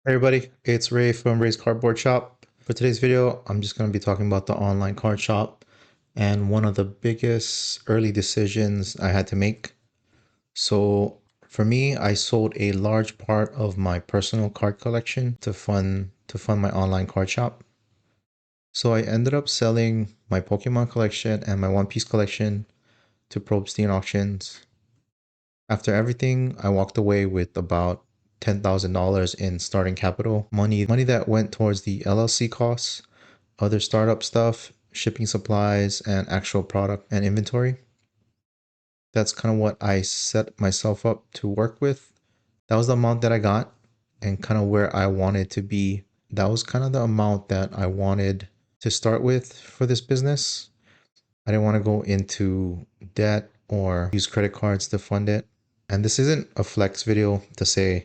Hey everybody, it's Ray from Ray's Cardboard Shop. For today's video, I'm just going to be talking about the online card shop and one of the biggest early decisions I had to make. So for me, I sold a large part of my personal card collection to fund my online card shop. So I ended up selling my Pokemon collection and my One Piece collection to Probstein auctions. After everything, I walked away with about $10,000 in starting capital, money that went towards the LLC costs, other startup stuff, shipping supplies, and actual product and inventory. That's kind of what I set myself up to work with. That was the amount that I got and kind of where I wanted to be. That was kind of the amount that I wanted to start with for this business. I didn't want to go into debt or use credit cards to fund it. And this isn't a flex video to say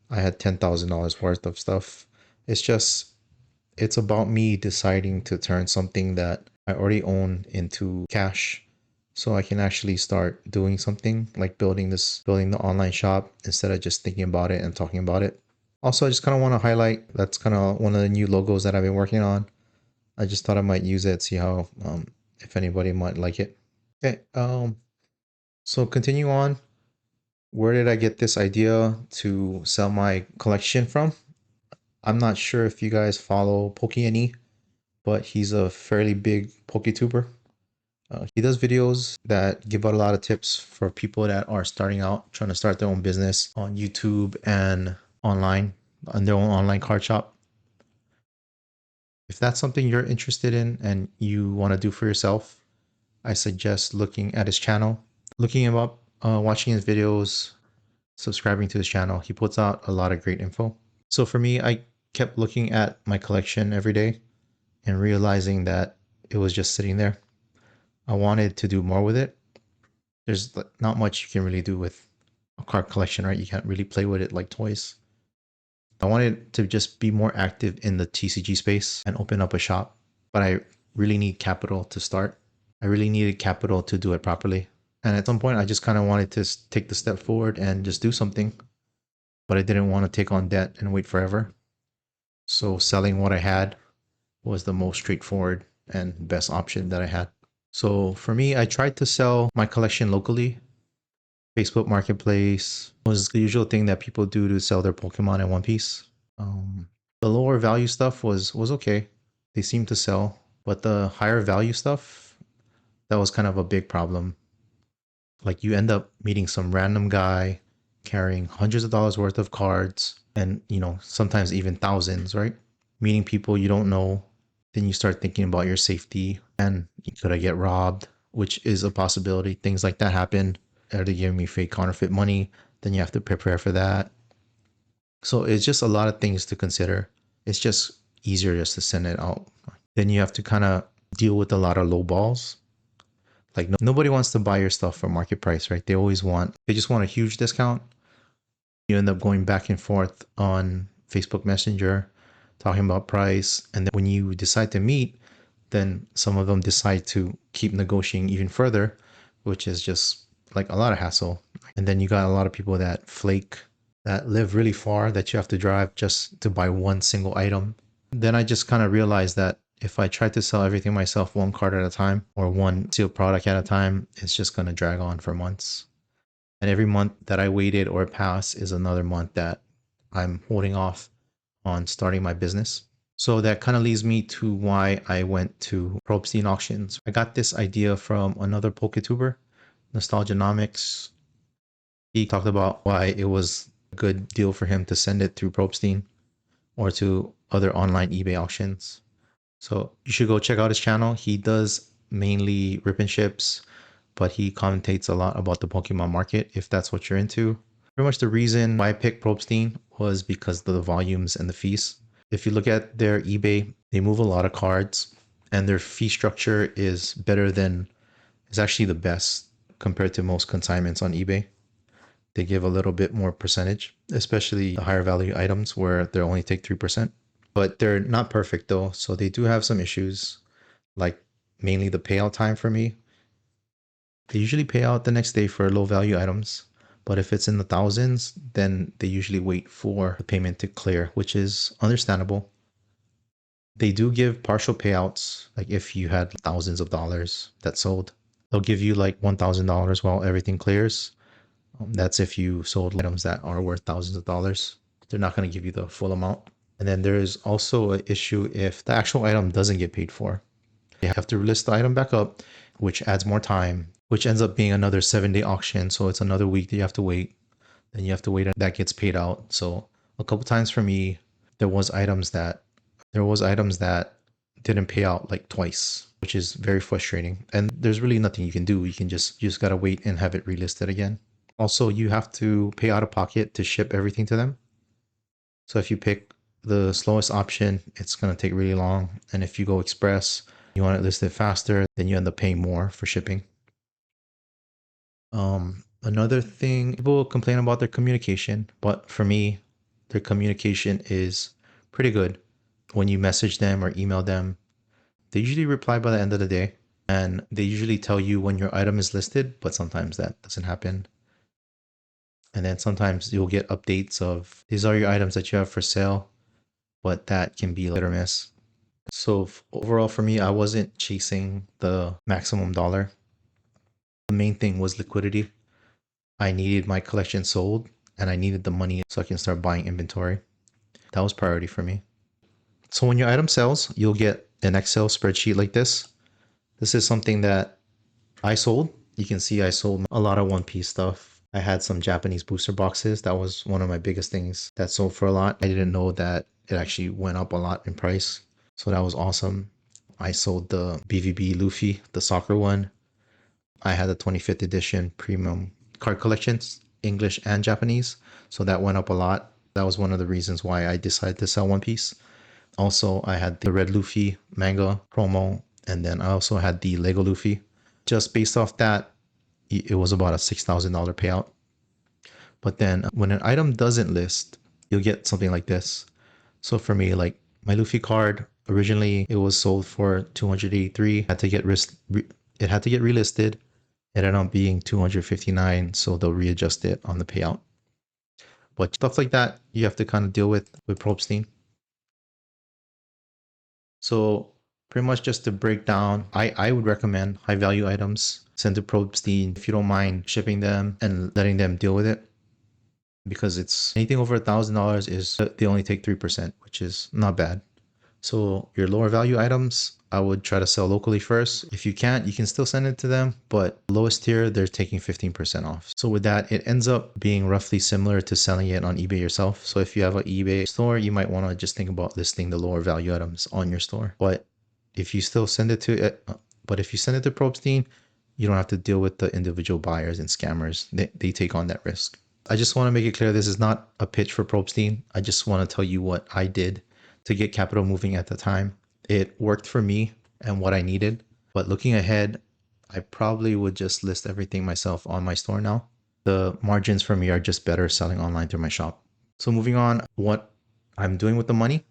I had $10,000 worth of stuff. It's just, it's about me deciding to turn something that I already own into cash so I can actually start doing something like building the online shop instead of just thinking about it and talking about it. Also, I just kind of want to highlight that's kind of one of the new logos that I've been working on. I just thought I might use it, see how, if anybody might like it. Okay, so continue on. Where did I get this idea to sell my collection from? I'm not sure if you guys follow Pokey, but he's a fairly big PokeTuber. He does videos that give out a lot of tips for people that are starting out, trying to start their own business on YouTube and online, on their own online card shop. If that's something you're interested in and you want to do for yourself, I suggest looking at his channel, looking him up, watching his videos, subscribing to his channel. He puts out a lot of great info. So for me, I kept looking at my collection every day and realizing that it was just sitting there. I wanted to do more with it. There's not much you can really do with a card collection, right? You can't really play with it like toys. I wanted to just be more active in the TCG space and open up a shop, but I really need capital to start. I really needed capital to do it properly. And at some point, I just kind of wanted to take the step forward and just do something, but I didn't want to take on debt and wait forever. So selling what I had was the most straightforward and best option that I had. So for me, I tried to sell my collection locally. Facebook Marketplace was the usual thing that people do to sell their Pokemon and One Piece. The lower value stuff was okay. They seemed to sell, but the higher value stuff, that was kind of a big problem. Like you end up meeting some random guy carrying hundreds of dollars worth of cards and, sometimes even thousands, right? Meeting people you don't know. Then you start thinking about your safety and could I get robbed, which is a possibility. Things like that happen. Are they giving me fake counterfeit money? Then you have to prepare for that. So it's just a lot of things to consider. It's just easier just to send it out. Then you have to kind of deal with a lot of low balls. Like nobody wants to buy your stuff for market price, right? They just want a huge discount. You end up going back and forth on Facebook Messenger, talking about price. And then when you decide to meet, then some of them decide to keep negotiating even further, which is just like a lot of hassle. And then you got a lot of people that flake, that live really far, that you have to drive just to buy one single item. Then I just kind of realized that if I try to sell everything myself one card at a time or one sealed product at a time, it's just going to drag on for months. And every month that I waited or pass is another month that I'm holding off on starting my business. So that kind of leads me to why I went to Probstein auctions. I got this idea from another PokeTuber, Nostalgianomics. He talked about why it was a good deal for him to send it through Probstein or to other online eBay auctions. So you should go check out his channel. He does mainly rip and ships, but he commentates a lot about the Pokemon market if that's what you're into. Pretty much the reason why I picked Probstein was because of the volumes and the fees. If you look at their eBay, they move a lot of cards and their fee structure is actually the best compared to most consignments on eBay. They give a little bit more percentage, especially the higher value items where they only take 3%. But they're not perfect though, so they do have some issues, like mainly the payout time for me. They usually pay out the next day for low value items, But if it's in the thousands, then they usually wait for the payment to clear, which is understandable. They do give partial payouts, like if you had thousands of dollars that sold, they'll give you like $1,000 while everything clears. That's if you sold items that are worth thousands of dollars. They're not going to give you the full amount. And then there is also an issue if the actual item doesn't get paid for. You have to list the item back up, which adds more time, which ends up being another 7-day auction. So it's another week that you have to wait. Then you have to wait and that gets paid out. So a couple times for me, there was items that didn't pay out like twice, which is very frustrating. And there's really nothing you can do. You just gotta wait and have it relisted again. Also, you have to pay out of pocket to ship everything to them. So if you pick the slowest option, it's gonna take really long. And if you go express, you want it listed faster, then you end up paying more for shipping. Another thing, people complain about their communication, but for me, their communication is pretty good. When you message them or email them, they usually reply by the end of the day, and they usually tell you when your item is listed, but sometimes that doesn't happen. And then sometimes you'll get updates of these are your items that you have for sale, but that can be hit or miss. So overall for me, I wasn't chasing the maximum dollar. The main thing was liquidity. I needed my collection sold and I needed the money so I can start buying inventory. That was priority for me. So when your item sells, you'll get an Excel spreadsheet like this. This is something that I sold. You can see I sold a lot of One Piece stuff. I had some Japanese booster boxes. That was one of my biggest things that sold for a lot. I didn't know that it actually went up a lot in price. So that was awesome. I sold the BVB Luffy, the soccer one. I had the 25th edition premium card collections, English and Japanese. So that went up a lot. That was one of the reasons why I decided to sell One Piece. Also, I had the Red Luffy manga promo, and then I also had the Lego Luffy. Just based off that, it was about a $6,000 payout. But then when an item doesn't list, you'll get something like this. So for me, like my Luffy card, originally it was sold for 283, it had to get relisted. It ended up being 259, so they'll readjust it on the payout. But stuff like that, you have to kind of deal with Probstein. So pretty much just to break down, I would recommend high value items send to Probstein if you don't mind shipping them and letting them deal with it. Because it's anything over $1,000 is they only take 3%, which is not bad. So your lower value items, I would try to sell locally first. If you can't, you can still send it to them, but lowest tier, they're taking 15% off. So with that, it ends up being roughly similar to selling it on eBay yourself. So if you have an eBay store, you might want to just think about listing the lower value items on your store. But if you still send it to Probstein, you don't have to deal with the individual buyers and scammers. They take on that risk. I just want to make it clear this is not a pitch for Probstein. I just want to tell you what I did to get capital moving at the time. It worked for me and what I needed. But looking ahead, I probably would just list everything myself on my store now. The margins for me are just better selling online through my shop. So moving on, what I'm doing with the money,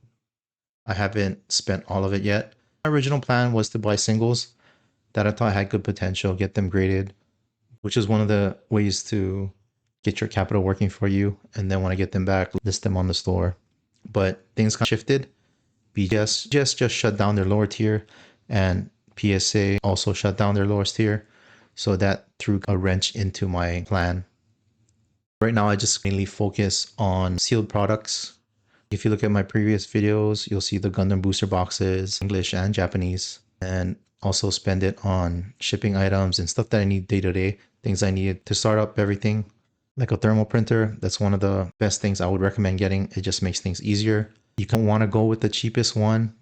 I haven't spent all of it yet. My original plan was to buy singles that I thought had good potential, get them graded, which is one of the ways to get your capital working for you. And then when I get them back, list them on the store. But things kind of shifted. BGS just shut down their lower tier, and PSA also shut down their lowest tier. So that threw a wrench into my plan. Right now, I just mainly focus on sealed products. If you look at my previous videos, you'll see the Gundam booster boxes, English and Japanese, and also spend it on shipping items and stuff that I need day to day, things I needed to start up everything. Like a thermal printer, that's one of the best things I would recommend getting. It just makes things easier. You don't want to go with the cheapest one.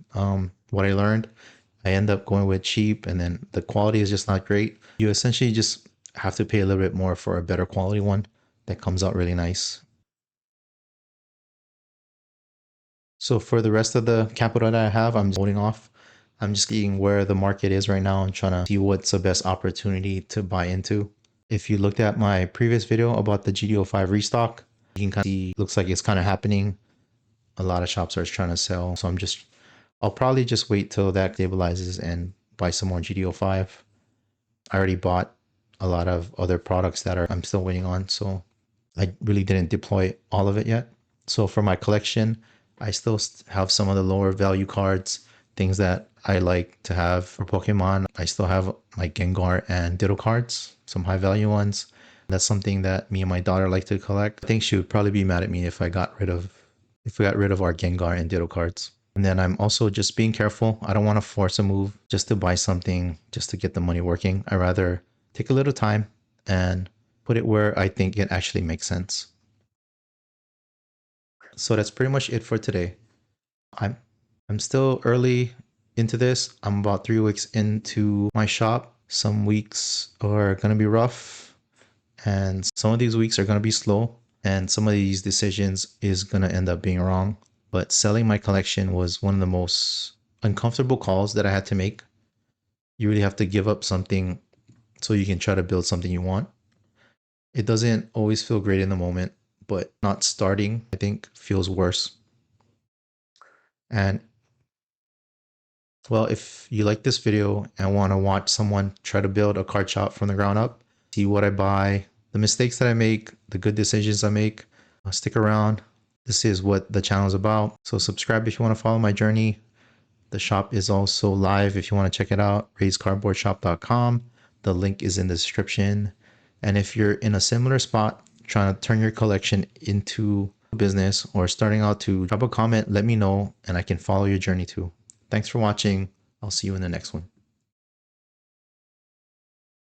What I learned, I end up going with cheap and then the quality is just not great. You essentially just have to pay a little bit more for a better quality one that comes out really nice. So for the rest of the capital that I have, I'm holding off. I'm just seeing where the market is right now and trying to see what's the best opportunity to buy into. If you looked at my previous video about the GDO5 restock, you can kind of see, looks like it's kind of happening. A lot of shops are trying to sell. So I'll probably just wait till that stabilizes and buy some more GDO5. I already bought a lot of other products that I'm still waiting on. So I really didn't deploy all of it yet. So for my collection, I still have some of the lower value cards, things that I like to have for Pokemon. I still have my Gengar and Ditto cards, some high value ones. That's something that me and my daughter like to collect. I think she would probably be mad at me if we got rid of our Gengar and Ditto cards. And then I'm also just being careful. I don't want to force a move just to buy something just to get the money working. I rather take a little time and put it where I think it actually makes sense. So that's pretty much it for today. I'm I'm still early into this. I'm about 3 weeks into my shop. Some weeks are gonna be rough, and some of these weeks are gonna be slow, and some of these decisions is gonna end up being wrong. But selling my collection was one of the most uncomfortable calls that I had to make. You really have to give up something so you can try to build something you want. It doesn't always feel great in the moment, but not starting, I think, feels worse. And well, if you like this video and want to watch someone try to build a card shop from the ground up, see what I buy, the mistakes that I make, the good decisions I make, stick around. This is what the channel is about. So subscribe if you want to follow my journey. The shop is also live if you want to check it out, raisecardboardshop.com. The link is in the description. And if you're in a similar spot, trying to turn your collection into a business or starting out to drop a comment, let me know and I can follow your journey too. Thanks for watching. I'll see you in the next one.